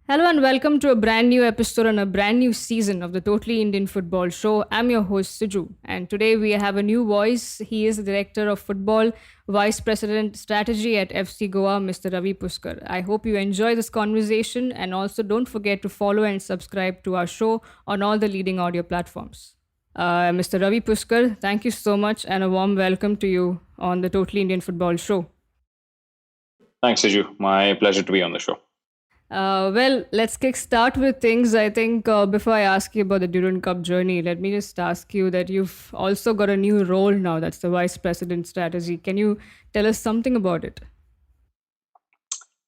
Hello and welcome to a brand new episode and a brand new season of the Totally Indian Football Show. I'm your host Suju, and today we have a new voice. He is the Director of Football, Vice President Strategy at FC Goa, Mr. Ravi Puskur. I hope you enjoy this conversation and also don't forget to follow and subscribe to our show on all the leading audio platforms. Mr. Ravi Puskur, thank you so much and a warm welcome to you on the Totally Indian Football Show. Thanks, Siju. My pleasure to be on the show. Well, let's kick start with things. I think before I ask you about the Durand Cup journey, let me just ask you that you've also got a new role now. That's the Vice President Strategy. Can you tell us something about it?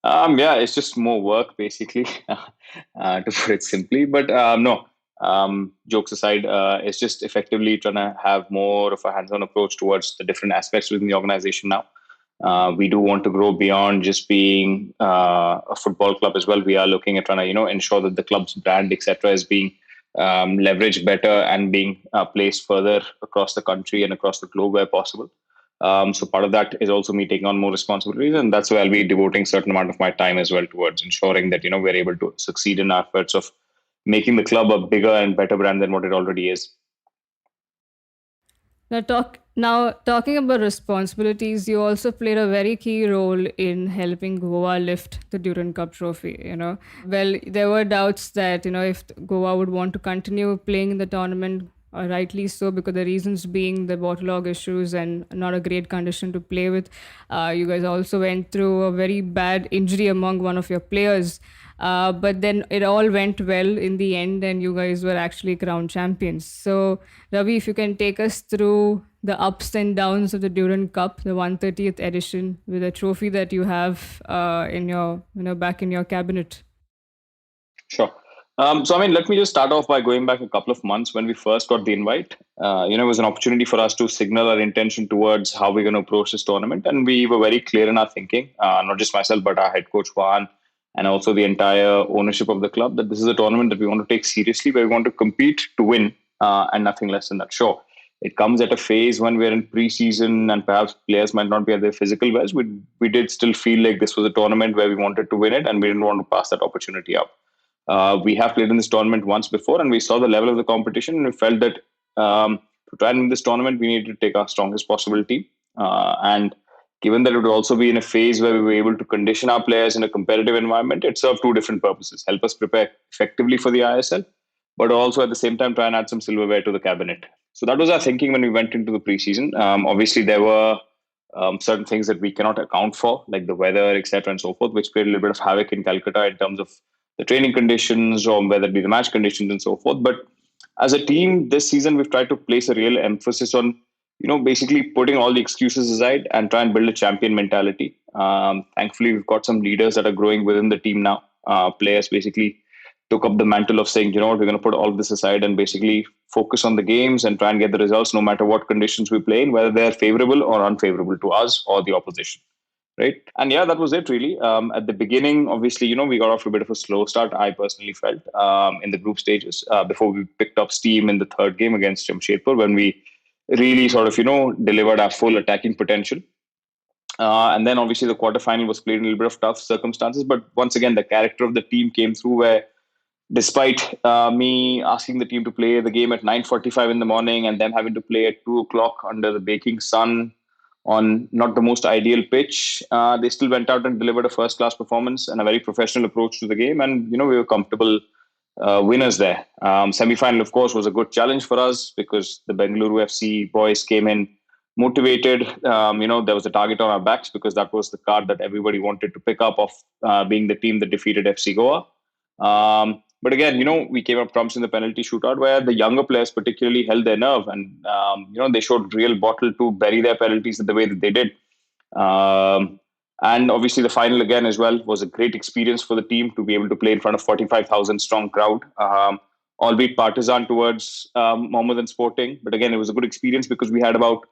Yeah, it's just more work, basically, to put it simply. But no, jokes aside, it's just effectively trying to have more of a hands-on approach towards the different aspects within the organization now. We do want to grow beyond just being a football club as well. We are looking at trying to, ensure that the club's brand, etc., is being leveraged better and being placed further across the country and across the globe where possible. So part of that is also me taking on more responsibilities, and that's why I'll be devoting a certain amount of my time as well towards ensuring that we're able to succeed in our efforts of making the club a bigger and better brand than what it already is. Now talking about responsibilities, you also played a very key role in helping Goa lift the Durand Cup trophy. Well, there were doubts that if Goa would want to continue playing in the tournament, rightly so, because the reasons being the waterlog issues and not a great condition to play with. You guys also went through a very bad injury among one of your players. But then it all went well in the end, and you guys were actually crowned champions. So, Ravi, if you can take us through the ups and downs of the Durand Cup, the 130th edition, with a trophy that you have in your, back in your cabinet. Sure. So, I mean, let me just start off by going back a couple of months when we first got the invite. It was an opportunity for us to signal our intention towards how we're going to approach this tournament. And we were very clear in our thinking, not just myself, but our head coach, Juan, and also the entire ownership of the club, that this is a tournament that we want to take seriously, where we want to compete to win and nothing less than that. Sure. It comes at a phase when we're in preseason and perhaps players might not be at their physical best. We did still feel like this was a tournament where we wanted to win it and we didn't want to pass that opportunity up. We have played in this tournament once before, and we saw the level of the competition, and we felt that to try and win this tournament, we needed to take our strongest possible team. And given that it would also be in a phase where we were able to condition our players in a competitive environment, it served two different purposes: help us prepare effectively for the ISL, but also at the same time try and add some silverware to the cabinet. So that was our thinking when we went into the preseason. Obviously, there were certain things that we cannot account for, like the weather, etc., and so forth, which played a little bit of havoc in Calcutta in terms of the training conditions or whether it be the match conditions and so forth. But as a team this season, we've tried to place a real emphasis on, basically putting all the excuses aside and try and build a champion mentality. Thankfully, we've got some leaders that are growing within the team now. Players basically took up the mantle of saying, what, we're going to put all of this aside and basically focus on the games and try and get the results no matter what conditions we play in, whether they're favorable or unfavorable to us or the opposition. Right. And yeah, that was it really. At the beginning, obviously, we got off to a bit of a slow start, I personally felt, in the group stages before we picked up steam in the third game against Jamshedpur, when we really sort of, delivered our full attacking potential. And then obviously the quarterfinal was played in a little bit of tough circumstances. But once again, the character of the team came through, where despite me asking the team to play the game at 9:45 in the morning and then having to play at 2 o'clock under the baking sun on not the most ideal pitch, they still went out and delivered a first class performance and a very professional approach to the game. And, we were comfortable winners there. Semi-final, of course, was a good challenge for us because the Bengaluru FC boys came in motivated. There was a target on our backs because that was the card that everybody wanted to pick up of being the team that defeated FC Goa. But again, we came up trumps in the penalty shootout, where the younger players particularly held their nerve, and they showed real bottle to bury their penalties in the way that they did. And obviously, the final again as well was a great experience for the team to be able to play in front of 45,000 strong crowd, albeit partisan towards Mohammedan Sporting. But again, it was a good experience because we had about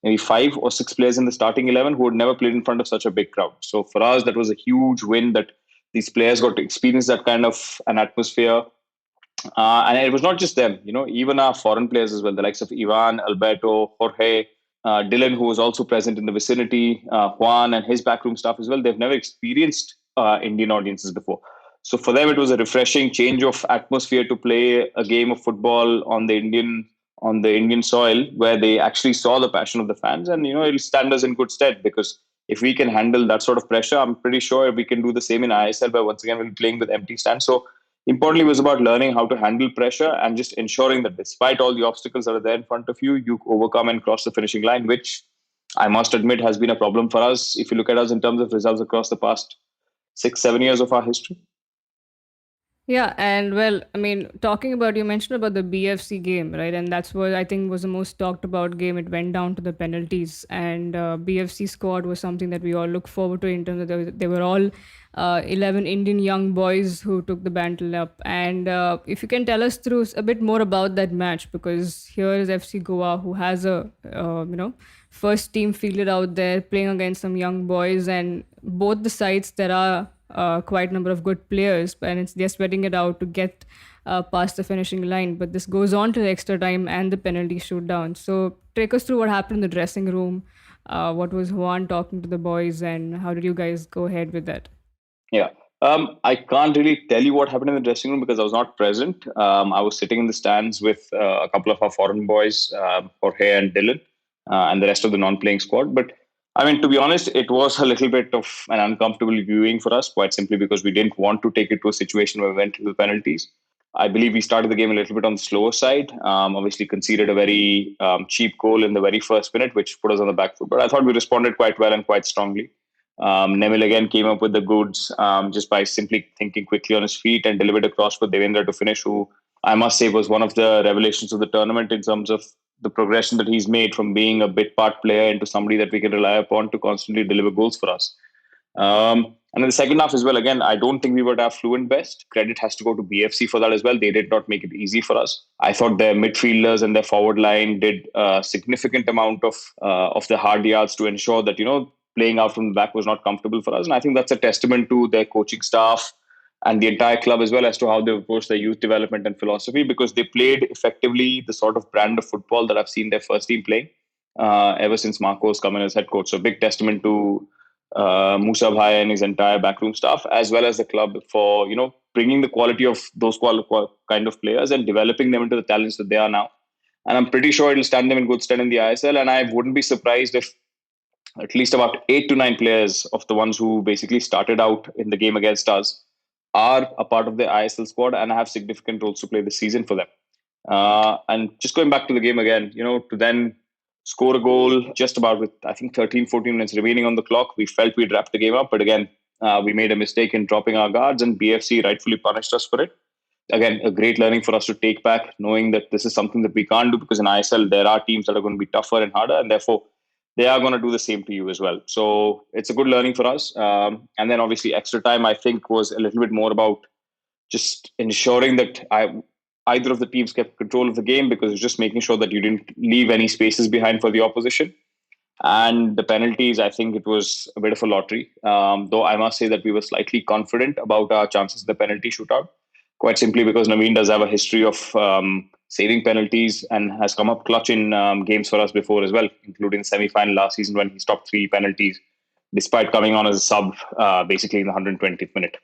maybe 5 or 6 players in the starting 11 who had never played in front of such a big crowd. So for us, that was a huge win that these players got to experience that kind of an atmosphere. And it was not just them, even our foreign players as well, the likes of Ivan, Alberto, Jorge, Dylan, who was also present in the vicinity, Juan and his backroom staff as well. They've never experienced Indian audiences before. So for them, it was a refreshing change of atmosphere to play a game of football on the Indian soil, where they actually saw the passion of the fans, and it'll stand us in good stead because if we can handle that sort of pressure, I'm pretty sure we can do the same in ISL, where once again we'll be playing with empty stands. So importantly, it was about learning how to handle pressure and just ensuring that despite all the obstacles that are there in front of you, you overcome and cross the finishing line, which I must admit has been a problem for us. If you look at us in terms of results across the past 6, 7 years of our history. Yeah, and well, I mean, talking about you mentioned about the BFC game, right? And that's what I think was the most talked about game. It went down to the penalties, and BFC squad was something that we all look forward to in terms of they were all 11 Indian young boys who took the mantle up. And if you can tell us through a bit more about that match, because here is FC Goa who has a first team fielded out there playing against some young boys, and both the sides there are quite a number of good players, and they're sweating it out to get past the finishing line. But this goes on to the extra time and the penalty shootout. So take us through what happened in the dressing room. What was Juan talking to the boys, and how did you guys go ahead with that? Yeah. I can't really tell you what happened in the dressing room because I was not present. I was sitting in the stands with a couple of our foreign boys, Jorge and Dylan, and the rest of the non-playing squad. But I mean, to be honest, it was a little bit of an uncomfortable viewing for us, quite simply because we didn't want to take it to a situation where we went to the penalties. I believe we started the game a little bit on the slower side. Obviously, conceded a very cheap goal in the very first minute, which put us on the back foot. But I thought we responded quite well and quite strongly. Neville again came up with the goods just by simply thinking quickly on his feet and delivered a cross for Devendra to finish, who I must say was one of the revelations of the tournament in terms of the progression that he's made from being a bit part player into somebody that we can rely upon to constantly deliver goals for us. And in the second half as well, again, I don't think we were at our fluent best. Credit has to go to BFC for that as well. They did not make it easy for us. I thought their midfielders and their forward line did a significant amount of the hard yards to ensure that playing out from the back was not comfortable for us. And I think that's a testament to their coaching staff and the entire club as well as to how they approach their youth development and philosophy, because they played effectively the sort of brand of football that I've seen their first team playing ever since Marco's come in as head coach. So big testament to Musa Bhai and his entire backroom staff, as well as the club for bringing the quality of those kind of players and developing them into the talents that they are now. And I'm pretty sure it'll stand them in good stead in the ISL. And I wouldn't be surprised if at least about 8 to 9 players of the ones who basically started out in the game against us are a part of the ISL squad and have significant roles to play this season for them. And just going back to the game again, to then score a goal just about with, I think, 13, 14 minutes remaining on the clock. We felt we'd wrap the game up, but again, we made a mistake in dropping our guards, and BFC rightfully punished us for it. Again, a great learning for us to take back, knowing that this is something that we can't do because in ISL, there are teams that are going to be tougher and harder, and therefore, they are going to do the same to you as well. So it's a good learning for us. And then obviously, extra time, I think, was a little bit more about just ensuring that either of the teams kept control of the game, because it's just making sure that you didn't leave any spaces behind for the opposition. And the penalties, I think it was a bit of a lottery. Though I must say that we were slightly confident about our chances in the penalty shootout, quite simply because Naveen does have a history of saving penalties and has come up clutch in games for us before as well, including the semi-final last season when he stopped 3 penalties, despite coming on as a sub basically in the 120th minute.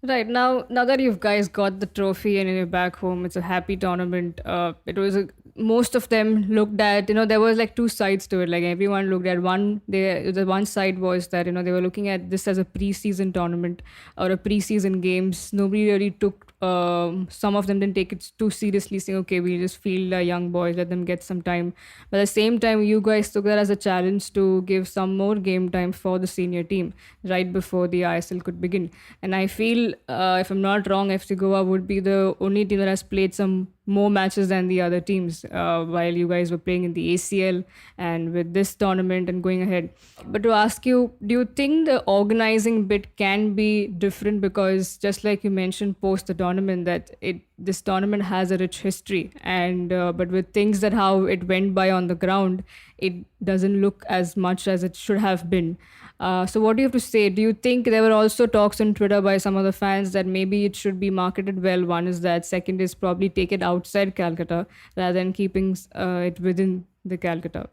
Right now that you guys got the trophy and you're back home, it's a happy tournament. It was most of them looked at. There was like two sides to it. Like everyone looked at one. The one side was that they were looking at this as a preseason tournament or a preseason games. Nobody really took. Some of them didn't take it too seriously, saying, "Okay, we just feel young boys, let them get some time." But at the same time, you guys took that as a challenge to give some more game time for the senior team right before the ISL could begin. And I feel, if I'm not wrong, FC Goa would be the only team that has played some more matches than the other teams while you guys were playing in the ACL and with this tournament and going ahead. But to ask you, do you think the organizing bit can be different? Because just like you mentioned post the tournament, that this tournament has a rich history, and but with things that how it went by on the ground, it doesn't look as much as it should have been. So what do you have to say? Do you think there were also talks on Twitter by some of the fans that maybe it should be marketed well? One is that. Second is probably take it outside Calcutta rather than keeping it within the Calcutta.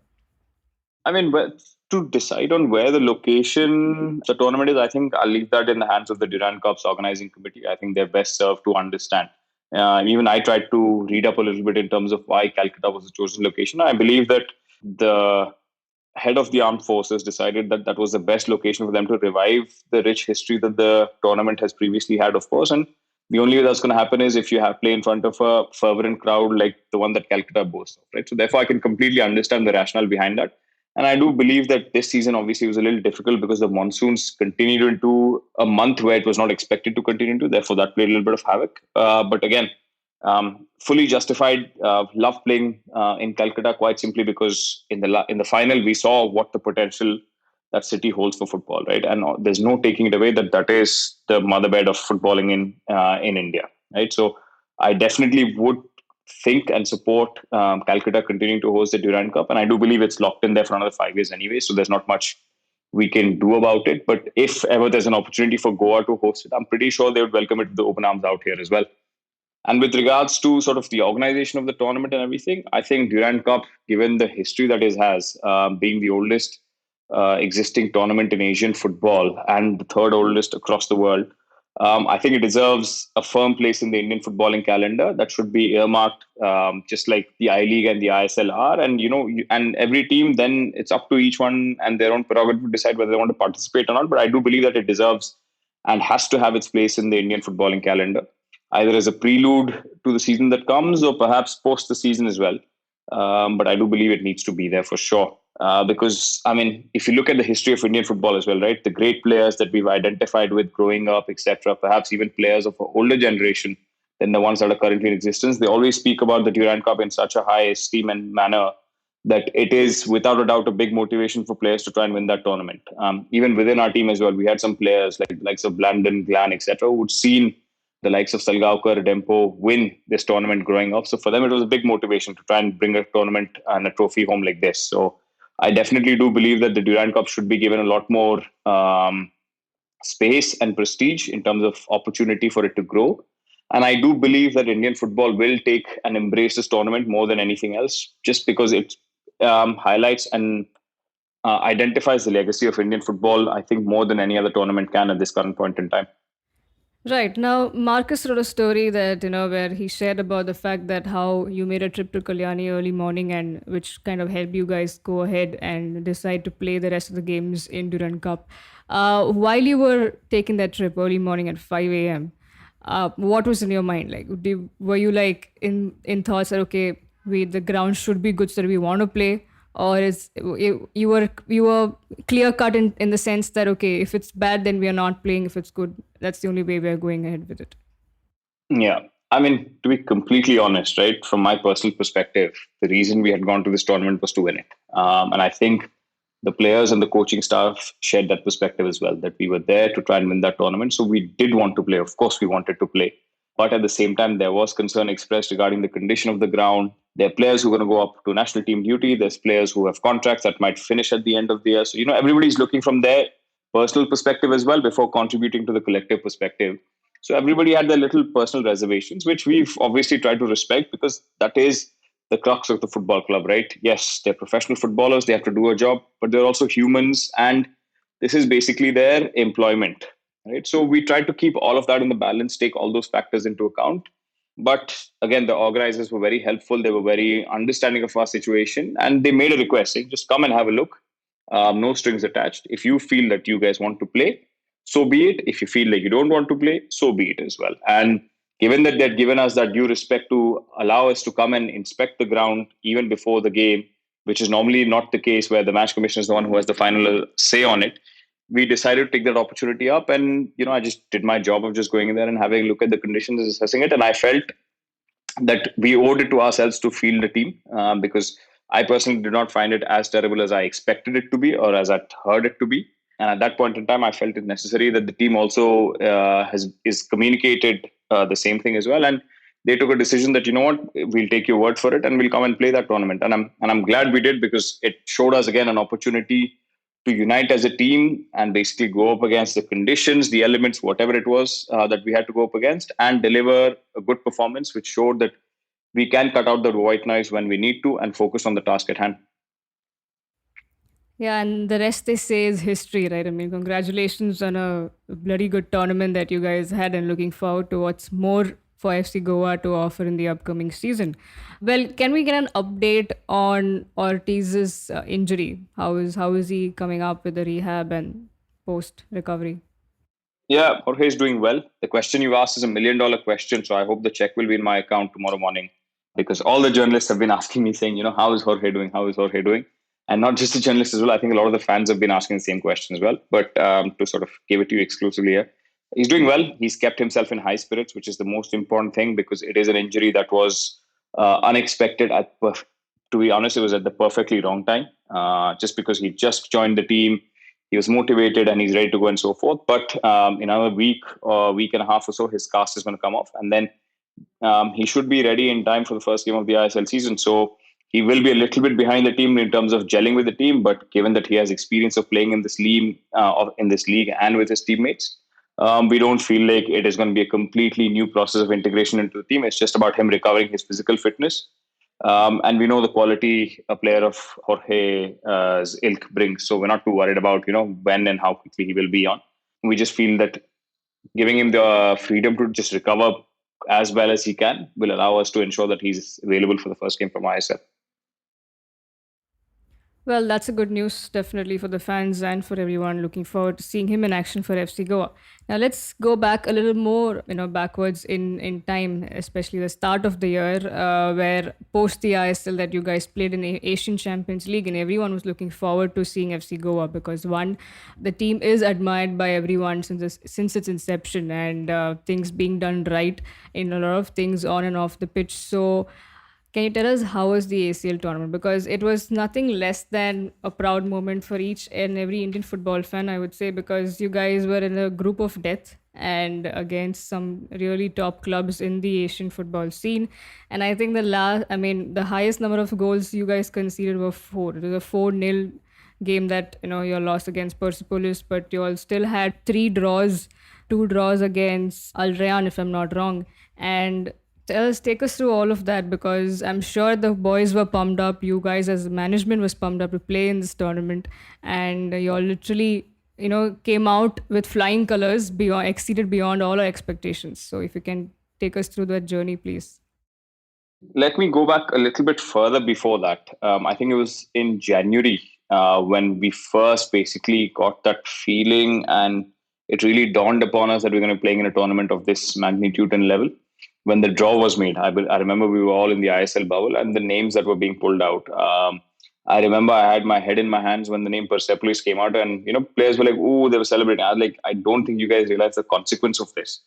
I mean, to decide on where the location the tournament is, I think I'll leave that in the hands of the Durand Cup's organizing committee. I think they're best served to understand. Even I tried to read up a little bit in terms of why Calcutta was the chosen location. I believe that the head of the armed forces decided that that was the best location for them to revive the rich history that the tournament has previously had, of course. And the only way that's going to happen is if you have play in front of a fervent crowd like the one that Calcutta boasts of, right? So therefore, I can completely understand the rationale behind that. And I do believe that this season obviously was a little difficult because the monsoons continued into a month where it was not expected to continue into. Therefore, that played a little bit of havoc. But again, fully justified. Love playing in Calcutta quite simply because in the final we saw what the potential that city holds for football, right? And there's no taking it away that that is the motherбed of footballing in India, right? So I definitely would think and support Calcutta continuing to host the Durand Cup, and I do believe it's locked in there for another 5 years anyway. So there's not much we can do about it. But if ever there's an opportunity for Goa to host it, I'm pretty sure they would welcome it with the open arms out here as well. And with regards to sort of the organization of the tournament and everything, I think Durand Cup, given the history that it has, being the oldest existing tournament in Asian football and the third oldest across the world, I think it deserves a firm place in the Indian footballing calendar that should be earmarked, just like the I League and the ISL are. And and every team, then it's up to each one and their own prerogative to decide whether they want to participate or not. But I do believe that it deserves and has to have its place in the Indian footballing calendar, either as a prelude to the season that comes or perhaps post the season as well. But I do believe it needs to be there for sure. Because, I mean, if you look at the history of Indian football as well, right, the great players that we've identified with growing up, etc., perhaps even players of an older generation than the ones that are currently in existence, they always speak about the Durand Cup in such a high esteem and manner that it is without a doubt a big motivation for players to try and win that tournament. Even within our team as well, we had some players like likes of Blandon, Glan, etc., who'd seen the likes of Salgaonkar, Dempo win this tournament growing up. So for them, it was a big motivation to try and bring a tournament and a trophy home like this. So I definitely do believe that the Durand Cup should be given a lot more space and prestige in terms of opportunity for it to grow. And I do believe that Indian football will take and embrace this tournament more than anything else, just because it highlights and identifies the legacy of Indian football, I think, more than any other tournament can at this current point in time. Right. Now, Marcus wrote a story that, where he shared about the fact that how you made a trip to Kalyani early morning and which kind of helped you guys go ahead and decide to play the rest of the games in Durand Cup. While you were taking that trip early morning at 5 a.m., what was in your mind? Like, were you like in thoughts that, okay, the ground should be good so that we want to play? Or you were clear cut in the sense that, okay, if it's bad then we are not playing, if it's good that's the only way we are going ahead with it? Yeah. I mean, to be completely honest, right, from my personal perspective, the reason we had gone to this tournament was to win it. And I think the players and the coaching staff shared that perspective as well, that we were there to try and win that tournament. So we did want to play. Of course, we wanted to play. But at the same time, there was concern expressed regarding the condition of the ground. There are players who are going to go up to national team duty. There's players who have contracts that might finish at the end of the year. So, everybody's looking from their personal perspective as well before contributing to the collective perspective. So everybody had their little personal reservations, which we've obviously tried to respect because that is the crux of the football club, right? Yes, they're professional footballers, they have to do a job, but they're also humans, and this is basically their employment, right? So we tried to keep all of that in the balance, take all those factors into account. But again, the organizers were very helpful. They were very understanding of our situation, and they made a request saying, just come and have a look. No strings attached. If you feel that you guys want to play, so be it. If you feel like you don't want to play, so be it as well. And given that they'd given us that due respect to allow us to come and inspect the ground even before the game, which is normally not the case where the match commissioner is the one who has the final say on it, we decided to take that opportunity up. And, I just did my job of just going in there and having a look at the conditions and assessing it. And I felt that we owed it to ourselves to field the team because I personally did not find it as terrible as I expected it to be or as I heard it to be. And at that point in time, I felt it necessary that the team also is communicated the same thing as well. And they took a decision that, what, we'll take your word for it and we'll come and play that tournament. And I'm glad we did because it showed us again an opportunity to unite as a team and basically go up against the conditions, the elements, whatever it was that we had to go up against, and deliver a good performance, which showed that we can cut out the white noise when we need to and focus on the task at hand. Yeah, and the rest they say is history, right? I mean, congratulations on a bloody good tournament that you guys had, and looking forward to what's more for FC Goa to offer in the upcoming season. Well, can we get an update on Ortiz's injury? How is he coming up with the rehab and post recovery? Yeah, Jorge is doing well. The question you asked is $1 million question, so I hope the check will be in my account tomorrow morning because all the journalists have been asking me saying, how is Jorge doing? How is Jorge doing? And not just the journalists as well. I think a lot of the fans have been asking the same question as well. But to sort of give it to you exclusively here, he's doing well. He's kept himself in high spirits, which is the most important thing because it is an injury that was unexpected. To be honest, it was at the perfectly wrong time. Just because he just joined the team, he was motivated and he's ready to go and so forth. But in another week or week and a half or so, his cast is going to come off, and then he should be ready in time for the first game of the ISL season. So he will be a little bit behind the team in terms of gelling with the team. But given that he has experience of playing in this league and with his teammates, we don't feel like it is going to be a completely new process of integration into the team. It's just about him recovering his physical fitness. And we know the quality a player of Jorge's ilk brings. So we're not too worried about, when and how quickly he will be on. We just feel that giving him the freedom to just recover as well as he can will allow us to ensure that he's available for the first game from ISL. Well, that's a good news, definitely for the fans and for everyone. Looking forward to seeing him in action for FC Goa. Now, let's go back a little more, backwards in time, especially the start of the year, where post the ISL that you guys played in the Asian Champions League, and everyone was looking forward to seeing FC Goa because one, the team is admired by everyone since its inception, and things being done right in a lot of things on and off the pitch. So can you tell us how was the ACL tournament? Because it was nothing less than a proud moment for each and every Indian football fan, I would say, because you guys were in a group of death and against some really top clubs in the Asian football scene. And I think the highest number of goals you guys conceded were four. It was a 4-0 game that you lost against Persepolis, but you all still had three draws, two draws against Al Rayyan, if I'm not wrong. And take us through all of that because I'm sure the boys were pumped up. You guys, as management, was pumped up to play in this tournament, and you all literally, came out with flying colors, beyond exceeded beyond all our expectations. So, if you can take us through that journey, please. Let me go back a little bit further before that. I think it was in January when we first basically got that feeling, and it really dawned upon us that we're going to be playing in a tournament of this magnitude and level. When the draw was made, I remember we were all in the ISL bubble, and the names that were being pulled out. I remember I had my head in my hands when the name Persepolis came out, and players were like, "Ooh," they were celebrating. I was like, "I don't think you guys realize the consequence of this."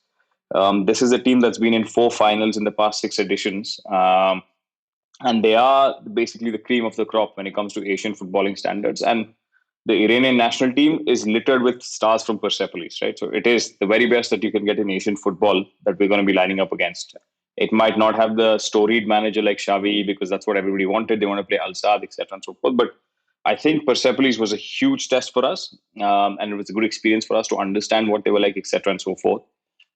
This is a team that's been in four finals in the past six editions. And they are basically the cream of the crop when it comes to Asian footballing standards. And the Iranian national team is littered with stars from Persepolis, right? So it is the very best that you can get in Asian football that we're going to be lining up against. It might not have the storied manager like Xavi because that's what everybody wanted. They want to play Al Saad, etc., and so forth. But I think Persepolis was a huge test for us, and it was a good experience for us to understand what they were like, etc., and so forth.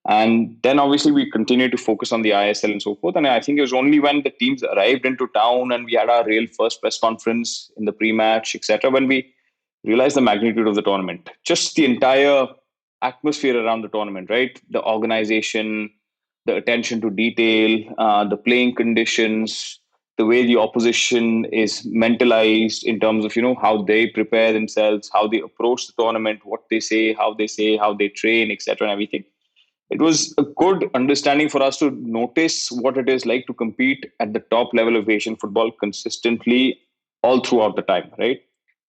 And then obviously we continued to focus on the ISL and so forth. And I think it was only when the teams arrived into town and we had our real first press conference in the pre-match, etc., when we realized the magnitude of the tournament. Just the entire atmosphere around the tournament, right? The organization, the attention to detail, the playing conditions, the way the opposition is mentalized in terms of how they prepare themselves, how they approach the tournament, what they say, how they train, etc., and everything. It was a good understanding for us to notice what it is like to compete at the top level of Asian football consistently all throughout the time, right?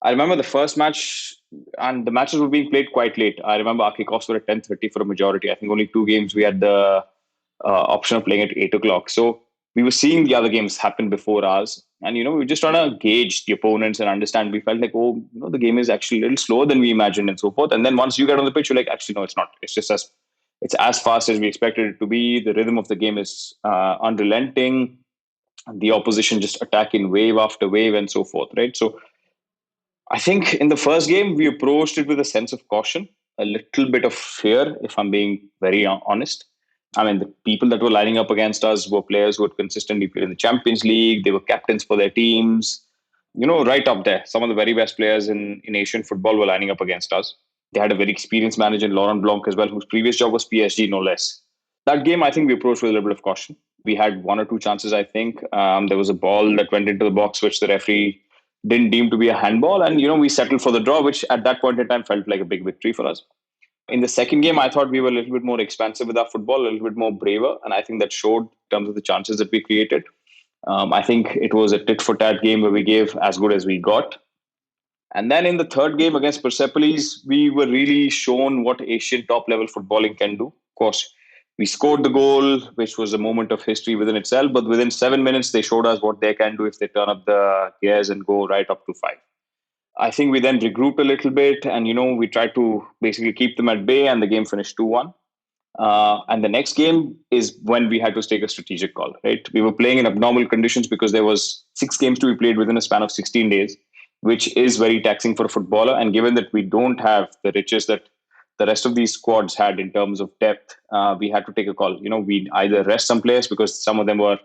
I remember the first match, and the matches were being played quite late. I remember our kickoffs were at 10:30 for a majority. I think only two games we had the option of playing at 8 o'clock. So we were seeing the other games happen before ours. And, we were just trying to gauge the opponents and understand. We felt like, oh, the game is actually a little slower than we imagined and so forth. And then once you get on the pitch, you're like, actually, no, it's not. It's as fast as we expected it to be. The rhythm of the game is unrelenting. The opposition just attacking wave after wave and so forth, right? So I think in the first game, we approached it with a sense of caution, a little bit of fear, if I'm being very honest. I mean, the people that were lining up against us were players who had consistently played in the Champions League. They were captains for their teams. right up there. Some of the very best players in Asian football were lining up against us. They had a very experienced manager in Laurent Blanc as well, whose previous job was PSG, no less. That game, I think we approached with a little bit of caution. We had one or two chances, I think. There was a ball that went into the box, which the referee didn't deem to be a handball. And, we settled for the draw, which at that point in time felt like a big victory for us. In the second game, I thought we were a little bit more expansive with our football, a little bit more braver. And I think that showed in terms of the chances that we created. I think it was a tit for tat game where we gave as good as we got. And then in the third game against Persepolis, we were really shown what Asian top level footballing can do. Of course, we scored the goal, which was a moment of history within itself. But within 7 minutes, they showed us what they can do if they turn up the gears and go right up to five. I think we then regrouped a little bit and, we tried to basically keep them at bay and the game finished 2-1. And the next game is when we had to take a strategic call, right? We were playing in abnormal conditions because there was 6 games to be played within a span of 16 days, which is very taxing for a footballer. And given that we don't have the riches that the rest of these squads had in terms of depth, we had to take a call. We either rest some players because some of them were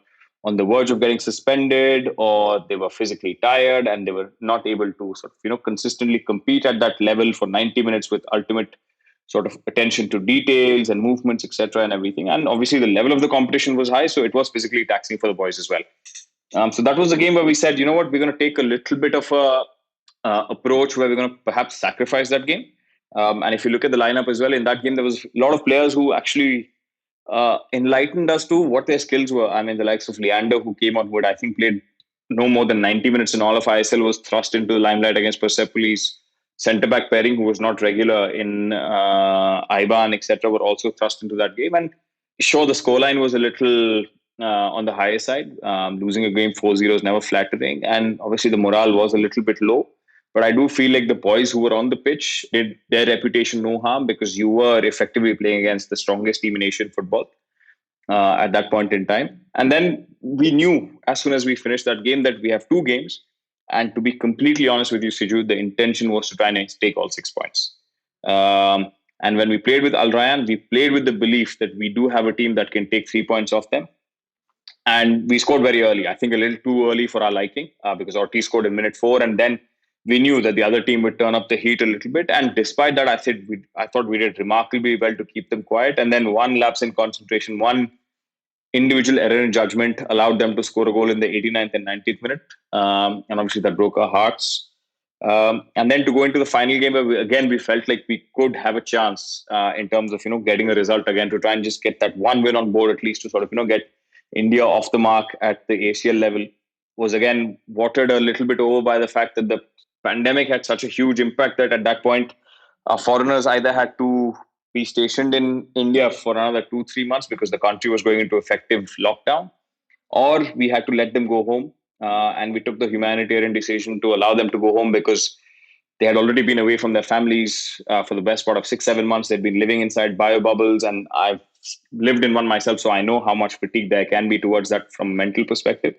on the verge of getting suspended or they were physically tired and they were not able to sort of, consistently compete at that level for 90 minutes with ultimate sort of attention to details and movements, etc., and everything. And obviously, the level of the competition was high, so it was physically taxing for the boys as well. So that was the game where we said, you know what, we're going to take a little bit of a approach where we're going to perhaps sacrifice that game. And if you look at the lineup as well, in that game there was a lot of players who actually enlightened us to what their skills were. I mean, the likes of Leander, who came on, who had, I think, played no more than 90 minutes in all of ISL, was thrust into the limelight against Persepolis. Centre back pairing, who was not regular in IBAN, etc., were also thrust into that game. And sure, the scoreline was a little on the higher side. Losing a game 4-0 is never flattering. And obviously, the morale was a little bit low. But I do feel like the boys who were on the pitch did their reputation no harm because you were effectively playing against the strongest team in Asian football at that point in time. And then we knew as soon as we finished that game that we have 2 games. And to be completely honest with you, Siju, the intention was to try and take all 6 points. And when we played with Al Rayyan, we played with the belief that we do have a team that can take 3 points off them. And we scored very early. I think a little too early for our liking because Ortiz scored in minute 4, and then we knew that the other team would turn up the heat a little bit. And despite that, I thought we did remarkably well to keep them quiet. And then one lapse in concentration, one individual error in judgment allowed them to score a goal in the 89th and 90th minute. And obviously that broke our hearts. And then to go into the final game, again, we felt like we could have a chance in terms of, getting a result again to try and just get that one win on board at least to sort of, get India off the mark at the ACL level. Was again watered a little bit over by the fact that the pandemic had such a huge impact that at that point, foreigners either had to be stationed in India for another 2-3 months because the country was going into effective lockdown, or we had to let them go home. And we took the humanitarian decision to allow them to go home because they had already been away from their families for the best part of 6-7 months. They'd been living inside bio bubbles, and I've lived in one myself, so I know how much fatigue there can be towards that from a mental perspective.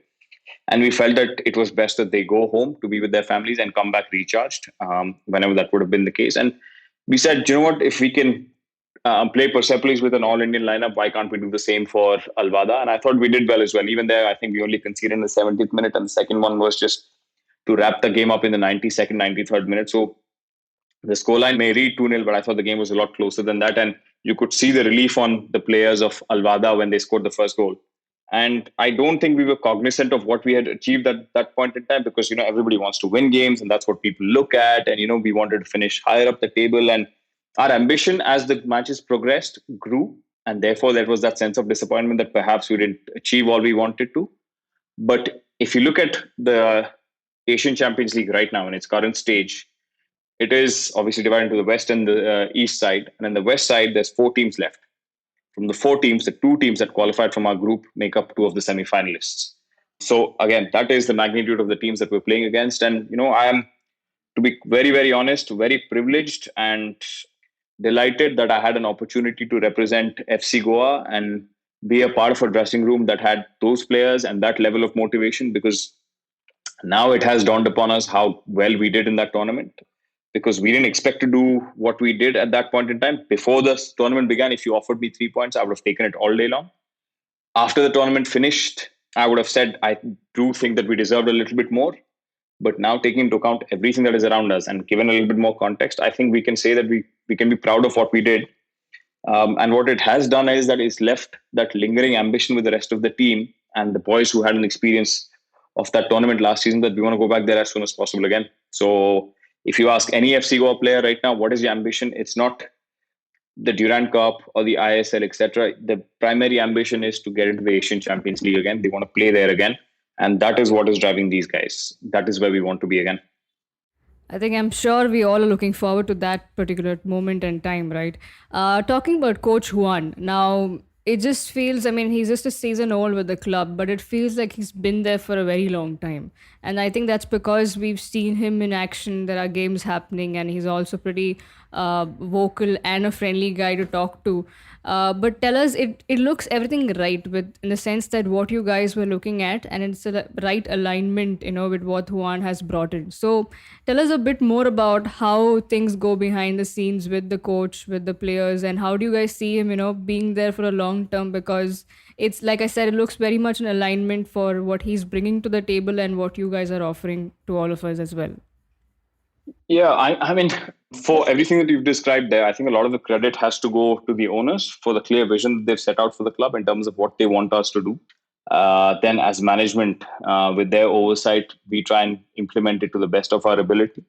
And we felt that it was best that they go home to be with their families and come back recharged whenever that would have been the case. And we said, you know what, if we can play Persepolis with an all Indian lineup, why can't we do the same for Alvada? And I thought we did well as well. Even there, I think we only conceded in the 70th minute, and the second one was just to wrap the game up in the 92nd, 93rd minute. So the scoreline may read 2-0, but I thought the game was a lot closer than that. And you could see the relief on the players of Alvada when they scored the first goal. And I don't think we were cognizant of what we had achieved at that point in time because, everybody wants to win games and that's what people look at. And, we wanted to finish higher up the table. And our ambition as the matches progressed grew. And therefore, there was that sense of disappointment that perhaps we didn't achieve all we wanted to. But if you look at the Asian Champions League right now in its current stage, it is obviously divided into the west and the east side. And in the west side, there's 4 teams left. From the 4 teams, the 2 teams that qualified from our group make up 2 of the semi-finalists. So again, that is the magnitude of the teams that we're playing against. And, I am, to be very, very honest, very privileged and delighted that I had an opportunity to represent FC Goa and be a part of a dressing room that had those players and that level of motivation, because now it has dawned upon us how well we did in that tournament, because we didn't expect to do what we did at that point in time. Before the tournament began, if you offered me 3 points, I would have taken it all day long. After the tournament finished, I would have said, I do think that we deserved a little bit more. But now, taking into account everything that is around us and given a little bit more context, I think we can say that we can be proud of what we did. And what it has done is that it's left that lingering ambition with the rest of the team and the boys who had an experience of that tournament last season, that we want to go back there as soon as possible again. So if you ask any FC Goa player right now, what is your ambition? It's not the Durand Cup or the ISL, etc. The primary ambition is to get into the Asian Champions League again. They want to play there again. And that is what is driving these guys. That is where we want to be again. I think I'm sure we all are looking forward to that particular moment and time, right? Talking about Coach Juan, now it just feels, I mean, he's just a season old with the club, but it feels like he's been there for a very long time. And I think that's because we've seen him in action. There are games happening, and he's also pretty vocal and a friendly guy to talk to. But tell us, it looks everything right with in the sense that what you guys were looking at, and it's a right alignment, with what Juan has brought in. So tell us a bit more about how things go behind the scenes with the coach, with the players, and how do you guys see him, being there for a long term? Because it's like I said, it looks very much an alignment for what he's bringing to the table and what you guys are offering to all of us as well. Yeah, I mean, for everything that you've described there, I think a lot of the credit has to go to the owners for the clear vision that they've set out for the club in terms of what they want us to do. Then, as management, with their oversight, we try and implement it to the best of our ability.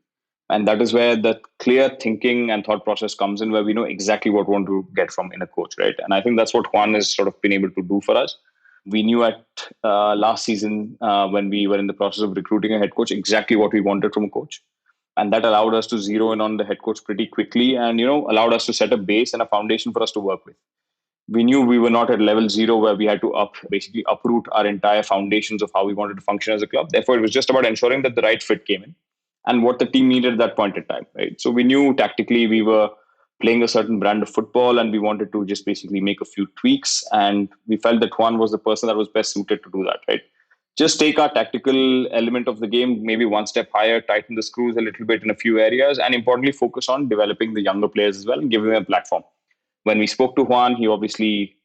And that is where the clear thinking and thought process comes in, where we know exactly what we want to get from in a coach, right? And I think that's what Juan has sort of been able to do for us. We knew at last season, when we were in the process of recruiting a head coach, exactly what we wanted from a coach, and that allowed us to zero in on the head coach pretty quickly, and allowed us to set a base and a foundation for us to work with. We knew we were not at level zero where we had to basically uproot our entire foundations of how we wanted to function as a club. Therefore, it was just about ensuring that the right fit came in and what the team needed at that point in time, right? So we knew tactically we were playing a certain brand of football, and we wanted to just basically make a few tweaks, and we felt that Juan was the person that was best suited to do that, right? Just take our tactical element of the game maybe one step higher, tighten the screws a little bit in a few areas, and importantly, focus on developing the younger players as well and giving them a platform. When we spoke to Juan, he obviously,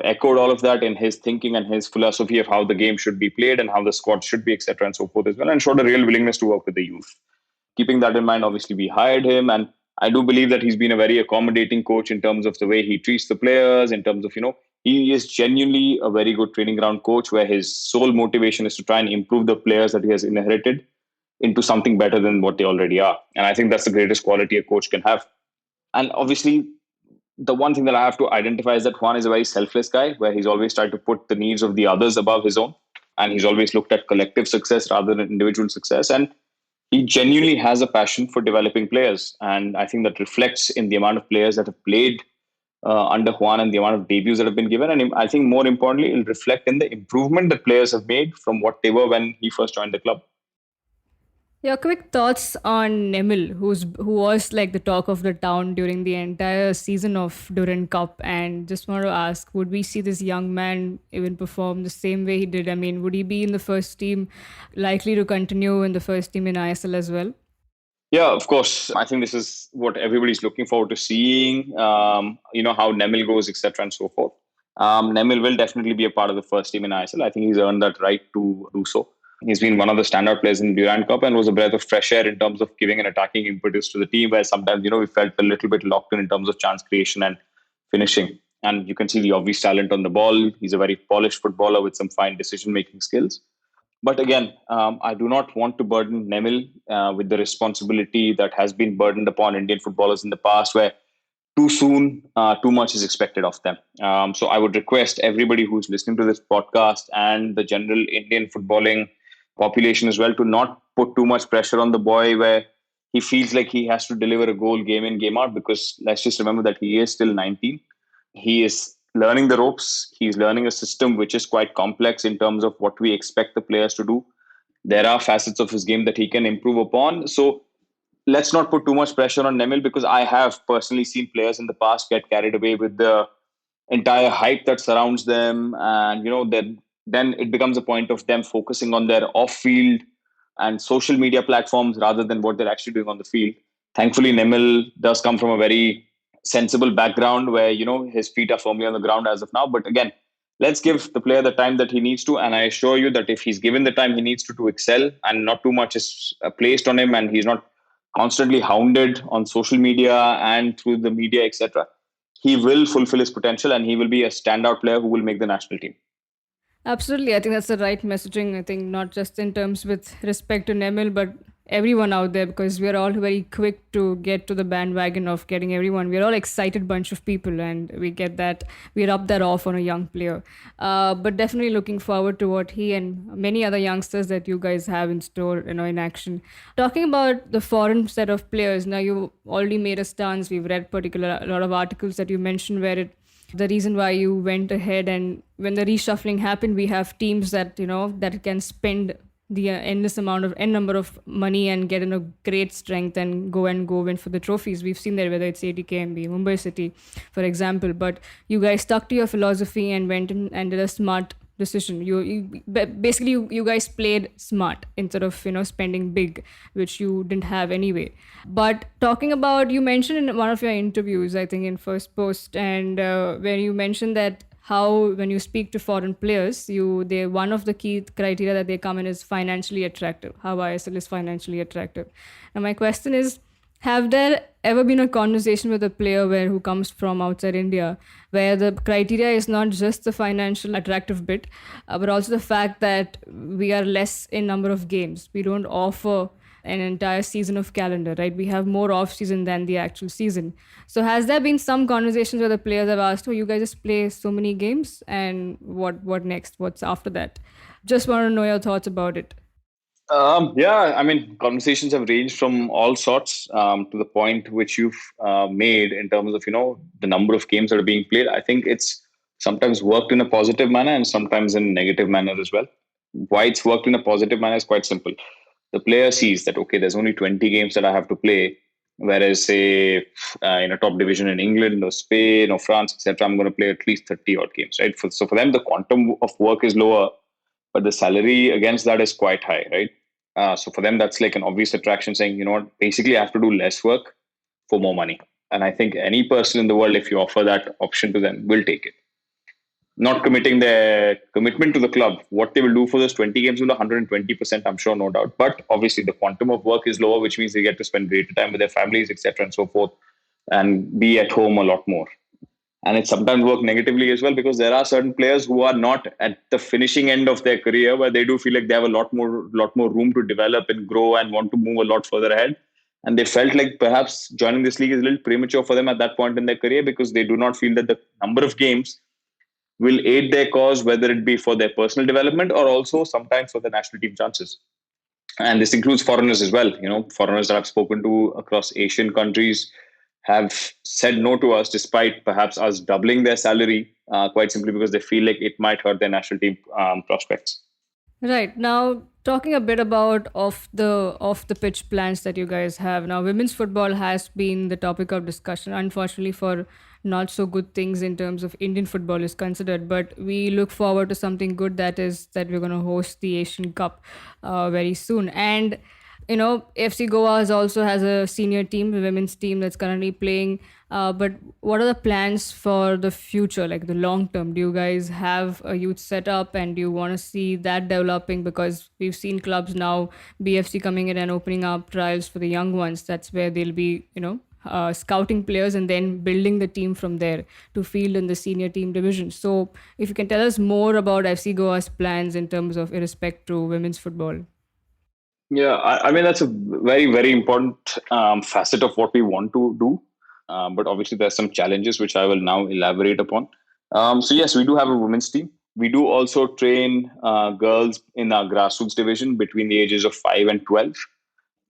echoed all of that in his thinking and his philosophy of how the game should be played and how the squad should be, etc., and so forth as well, and showed a real willingness to work with the youth. Keeping that in mind, obviously, we hired him, and I do believe that he's been a very accommodating coach in terms of the way he treats the players, in terms of, he is genuinely a very good training ground coach where his sole motivation is to try and improve the players that he has inherited into something better than what they already are. And I think that's the greatest quality a coach can have. And obviously, the one thing that I have to identify is that Juan is a very selfless guy where he's always tried to put the needs of the others above his own. And he's always looked at collective success rather than individual success. And he genuinely has a passion for developing players. And I think that reflects in the amount of players that have played under Juan and the amount of debuts that have been given. And I think more importantly, it'll reflect in the improvement that players have made from what they were when he first joined the club. Your quick thoughts on Nemil, who was like the talk of the town during the entire season of Durand Cup, and just want to ask, would we see this young man even perform the same way he did? I mean, would he be in the first team, likely to continue in the first team in ISL as well? Yeah, of course. I think this is what everybody's looking forward to seeing, how Nemil goes, etc., and so forth. Nemil will definitely be a part of the first team in ISL. I think he's earned that right to do so. He's been one of the standout players in the Durand Cup and was a breath of fresh air in terms of giving an attacking impetus to the team, where sometimes, we felt a little bit locked in terms of chance creation and finishing. And you can see the obvious talent on the ball. He's a very polished footballer with some fine decision-making skills. But again, I do not want to burden Nemil with the responsibility that has been burdened upon Indian footballers in the past, where too soon, too much is expected of them. So I would request everybody who's listening to this podcast and the general Indian footballing population as well to not put too much pressure on the boy where he feels like he has to deliver a goal game in, game out, because let's just remember that he is still 19. He is learning the ropes. He's learning a system which is quite complex in terms of what we expect the players to do. There are facets of his game that he can improve upon. So let's not put too much pressure on Nemil, because I have personally seen players in the past get carried away with the entire hype that surrounds them, and then it becomes a point of them focusing on their off-field and social media platforms rather than what they're actually doing on the field. Thankfully, Nemil does come from a very sensible background where his feet are firmly on the ground as of now. But again, let's give the player the time that he needs to. And I assure you that if he's given the time he needs to excel, and not too much is placed on him, and he's not constantly hounded on social media and through the media, etc., he will fulfill his potential and he will be a standout player who will make the national team. Absolutely. I think that's the right messaging. I think not just in terms with respect to Nemil, but everyone out there, because we're all very quick to get to the bandwagon of getting everyone. We're all excited bunch of people, and we get that, we rub that off on a young player. But definitely looking forward to what he and many other youngsters that you guys have in store, in action. Talking about the foreign set of players, now you already made a stance. We've read a lot of articles that you mentioned where the reason why you went ahead, and when the reshuffling happened, we have teams that that can spend the endless amount of n number of money and get in a great strength and go win for the trophies. We've seen that, whether it's ATKMB, Mumbai City, for example. But you guys stuck to your philosophy and went in and did a smart decision. Basically you guys played smart instead of spending big, which you didn't have anyway. But talking about, you mentioned in one of your interviews, I think in First Post, and where you mentioned that how when you speak to foreign players, they one of the key criteria that they come in is financially attractive, how ISL is financially attractive. And my question is, have there ever been a conversation with a player who comes from outside India, where the criteria is not just the financial attractive bit, but also the fact that we are less in number of games? We don't offer an entire season of calendar, right? We have more off season than the actual season. So has there been some conversations where the players have asked, "Oh, you guys just play so many games, and what next? What's after that?" Just want to know your thoughts about it. Yeah, I mean, conversations have ranged from all sorts to the point which you've made in terms of the number of games that are being played. I think it's sometimes worked in a positive manner and sometimes in a negative manner as well. Why it's worked in a positive manner is quite simple. The player sees that okay, there's only 20 games that I have to play, whereas say in a top division in England or Spain or France, etc., I'm going to play at least 30 odd games, right? So for them, the quantum of work is lower, but the salary against that is quite high, right? So for them, that's like an obvious attraction, saying, you know what, basically I have to do less work for more money. And I think any person in the world, if you offer that option to them, will take it. Not committing their commitment to the club, what they will do for those 20 games will 120%, I'm sure, no doubt. But obviously, the quantum of work is lower, which means they get to spend greater time with their families, etc., and so forth, and be at home a lot more. And it sometimes works negatively as well, because there are certain players who are not at the finishing end of their career, where they do feel like they have a lot more room to develop and grow and want to move a lot further ahead. And they felt like perhaps joining this league is a little premature for them at that point in their career, because they do not feel that the number of games will aid their cause, whether it be for their personal development or also sometimes for the national team chances. And this includes foreigners as well. Foreigners that I've spoken to across Asian countries have said no to us, despite perhaps us doubling their salary, quite simply because they feel like it might hurt their national team prospects. Right. Now, talking a bit about off the pitch plans that you guys have. Now, women's football has been the topic of discussion, unfortunately, for not so good things in terms of Indian football is considered. But we look forward to something good, that is that we're going to host the Asian Cup very soon. And FC Goa also has a senior team, a women's team that's currently playing. But what are the plans for the future, like the long term? Do you guys have a youth setup, and do you want to see that developing? Because we've seen clubs now, BFC coming in and opening up trials for the young ones. That's where they'll be, scouting players and then building the team from there to field in the senior team division. So, if you can tell us more about FC Goa's plans in terms of respect to women's football. Yeah, I mean, that's a very, very important facet of what we want to do. But obviously, there's some challenges which I will now elaborate upon. So, yes, we do have a women's team. We do also train girls in our grassroots division between the ages of 5 and 12.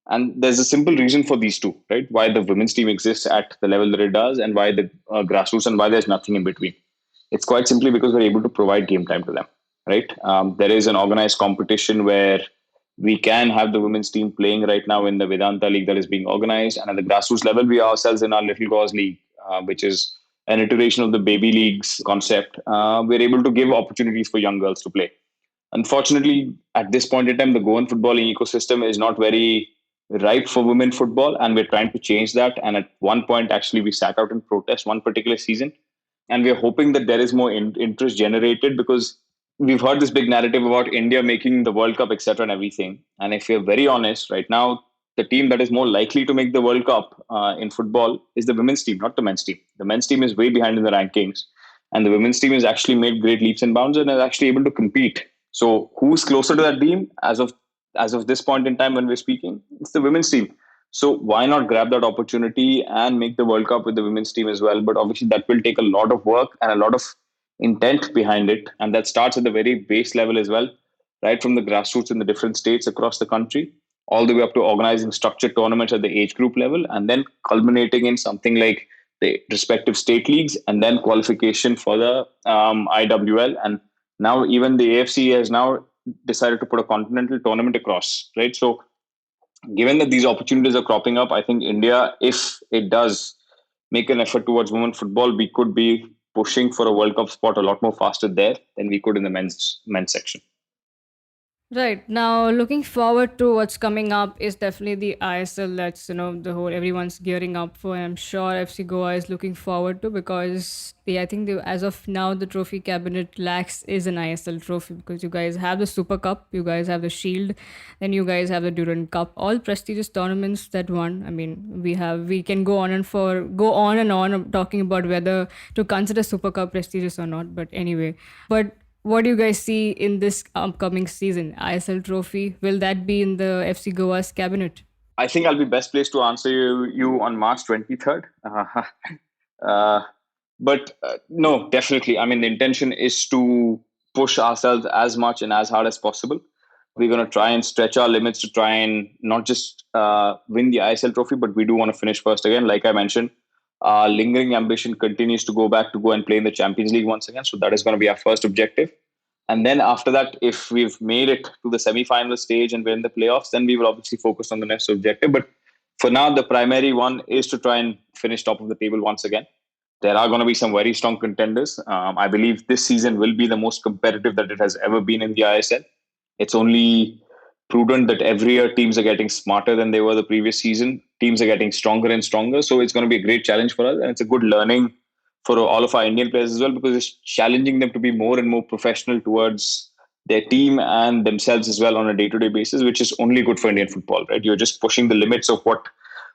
And there's a simple reason for these two, right? Why the women's team exists at the level that it does, and why the grassroots, and why there's nothing in between. It's quite simply because we're able to provide game time to them, right? There is an organized competition where we can have the women's team playing right now in the Vedanta League that is being organized. And at the grassroots level, we ourselves in our Little Gauze League, which is an iteration of the baby leagues concept. We're able to give opportunities for young girls to play. Unfortunately, at this point in time, the Goan footballing ecosystem is not very ripe for women football, and we're trying to change that. And at one point, actually, we sat out in protest one particular season, and we're hoping that there is more interest generated, because we've heard this big narrative about India making the World Cup, etc., and everything. And if we're very honest, right now, the team that is more likely to make the World Cup in football is the women's team, not the men's team. The men's team is way behind in the rankings, and the women's team has actually made great leaps and bounds and is actually able to compete. So, who's closer to that team as of this point in time when we're speaking? It's the women's team. So why not grab that opportunity and make the World Cup with the women's team as well? But obviously, that will take a lot of work and a lot of intent behind it, and that starts at the very base level as well, right from the grassroots in the different states across the country, all the way up to organizing structured tournaments at the age group level, and then culminating in something like the respective state leagues, and then qualification for the IWL, and now even the AFC has now decided to put a continental tournament across, right? So given that these opportunities are cropping up, I think India, if it does make an effort towards women football, we could be pushing for a World Cup spot a lot more faster there than we could in the men's section. Right. Now, looking forward to what's coming up is definitely the ISL. That's, the whole everyone's gearing up for. And I'm sure FC Goa is looking forward to, because I think as of now, the trophy cabinet lacks is an ISL trophy, because you guys have the Super Cup, you guys have the Shield, then you guys have the Durand Cup, all prestigious tournaments that won. I mean, we can go on and on talking about whether to consider Super Cup prestigious or not. But anyway, but what do you guys see in this upcoming season? ISL trophy, will that be in the FC Goa's cabinet? I think I'll be best placed to answer you on March 23rd. Uh, but no, definitely. I mean, the intention is to push ourselves as much and as hard as possible. We're going to try and stretch our limits to try and not just win the ISL trophy, but we do want to finish first again. Like I mentioned, our lingering ambition continues to go and play in the Champions League once again. So that is going to be our first objective. And then after that, if we've made it to the semi-final stage and we're in the playoffs, then we will obviously focus on the next objective. But for now, the primary one is to try and finish top of the table once again. There are going to be some very strong contenders. I believe this season will be the most competitive that it has ever been in the ISL. It's only prudent that every year teams are getting smarter than they were the previous season. Teams are getting stronger and stronger. So it's going to be a great challenge for us. And it's a good learning for all of our Indian players as well, because it's challenging them to be more and more professional towards their team and themselves as well on a day-to-day basis, which is only good for Indian football, right? You're just pushing the limits of what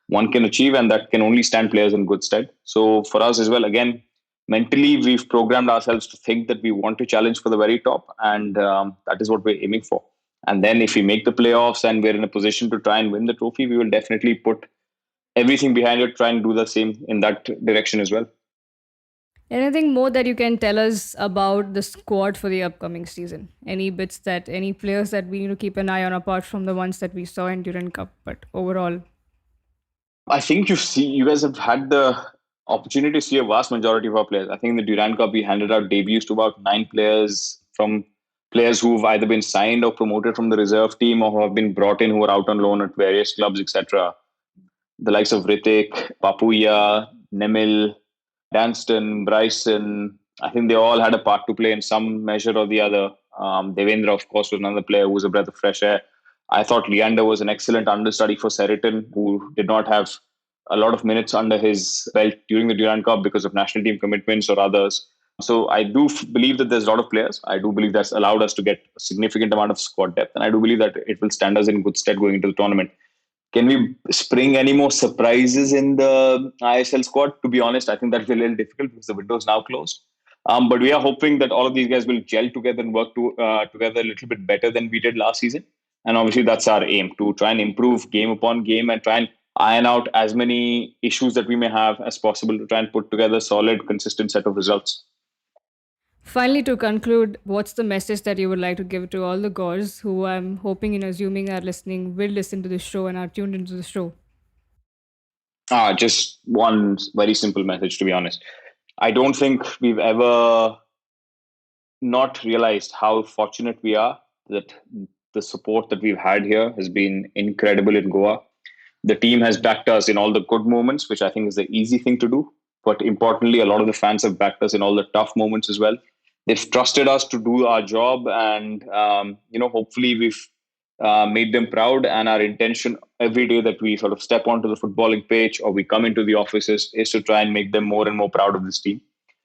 one can achieve, and that can only stand players in good stead. So for us as well, again, mentally, we've programmed ourselves to think that we want to challenge for the very top, and that is what we're aiming for. And then if we make the playoffs and we're in a position to try and win the trophy, we will definitely put everything behind it, try and do the same in that direction as well. Anything more that you can tell us about the squad for the upcoming season? Any players that we need to keep an eye on apart from the ones that we saw in Durand Cup, but overall? I think you guys have had the opportunity to see a vast majority of our players. I think in the Durand Cup we handed out debuts to about 9 players, from players who've either been signed or promoted from the reserve team, or who have been brought in, who are out on loan at various clubs, etc. The likes of Ritik, Papuya, Nemil, Danston, Bryson. I think they all had a part to play in some measure or the other. Devendra, of course, was another player who was a breath of fresh air. I thought Leander was an excellent understudy for Seriton, who did not have a lot of minutes under his belt during the Durand Cup because of national team commitments or others. So I do believe that there's a lot of players. I do believe that's allowed us to get a significant amount of squad depth, and I do believe that it will stand us in good stead going into the tournament. Can we spring any more surprises in the ISL squad? To be honest, I think that's a little difficult because the window is now closed. But we are hoping that all of these guys will gel together and work together a little bit better than we did last season. And obviously, that's our aim, to try and improve game upon game and try and iron out as many issues that we may have as possible, to try and put together a solid, consistent set of results. Finally, to conclude, what's the message that you would like to give to all the Gaurs who I'm hoping and assuming are listening, will listen to the show and are tuned into the show? Just one very simple message, to be honest. I don't think we've ever not realized how fortunate we are that the support that we've had here has been incredible in Goa. The team has backed us in all the good moments, which I think is the easy thing to do. But importantly, a lot of the fans have backed us in all the tough moments as well. They've trusted us to do our job, and hopefully we've made them proud. And our intention every day that we sort of step onto the footballing pitch or we come into the offices is to try and make them more and more proud of this team.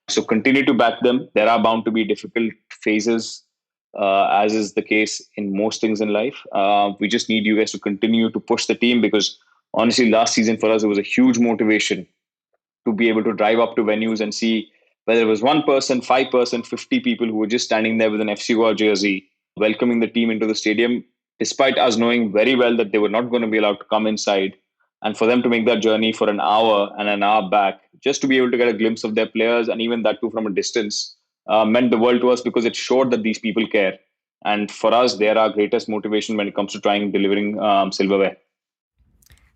So continue to back them. There are bound to be difficult phases, as is the case in most things in life. We just need you guys to continue to push the team, because honestly, last season for us, it was a huge motivation to be able to drive up to venues and see whether it was one person, 5%, 50 people who were just standing there with an FC Goa jersey, welcoming the team into the stadium, despite us knowing very well that they were not going to be allowed to come inside. And for them to make that journey for an hour and an hour back, just to be able to get a glimpse of their players, and even that too from a distance, meant the world to us, because it showed that these people care. And for us, they are our greatest motivation when it comes to trying delivering silverware.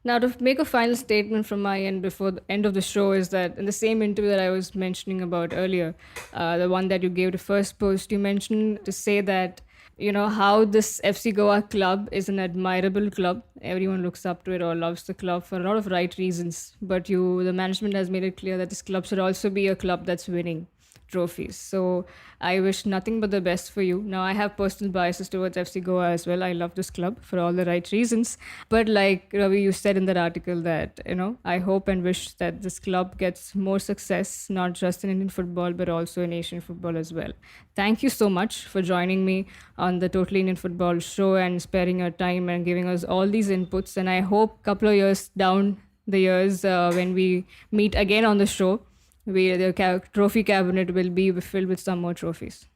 Now, to make a final statement from my end before the end of the show is that in the same interview that I was mentioning about earlier, the one that you gave to First Post, you mentioned to say that, how this FC Goa club is an admirable club. Everyone looks up to it or loves the club for a lot of right reasons. But the management has made it clear that this club should also be a club that's winning trophies. So I wish nothing but the best for you. Now, I have personal biases towards FC Goa as well. I love this club for all the right reasons. But like Ravi, you said in that article that, I hope and wish that this club gets more success, not just in Indian football, but also in Asian football as well. Thank you so much for joining me on the Totally Indian Football show and sparing your time and giving us all these inputs. And I hope a couple of years down the years when we meet again on the show, the trophy cabinet will be filled with some more trophies.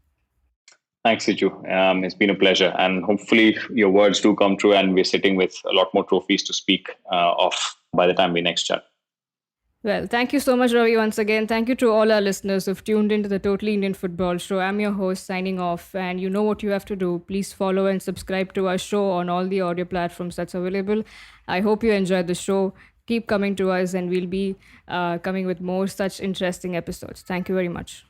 Thanks, Siju. It's been a pleasure. And hopefully, your words do come true, and we're sitting with a lot more trophies to speak of by the time we next chat. Well, thank you so much, Ravi, once again. Thank you to all our listeners who've tuned into the Totally Indian Football Show. I'm your host, signing off, and you know what you have to do. Please follow and subscribe to our show on all the audio platforms that's available. I hope you enjoyed the show. Keep coming to us, and we'll be coming with more such interesting episodes. Thank you very much.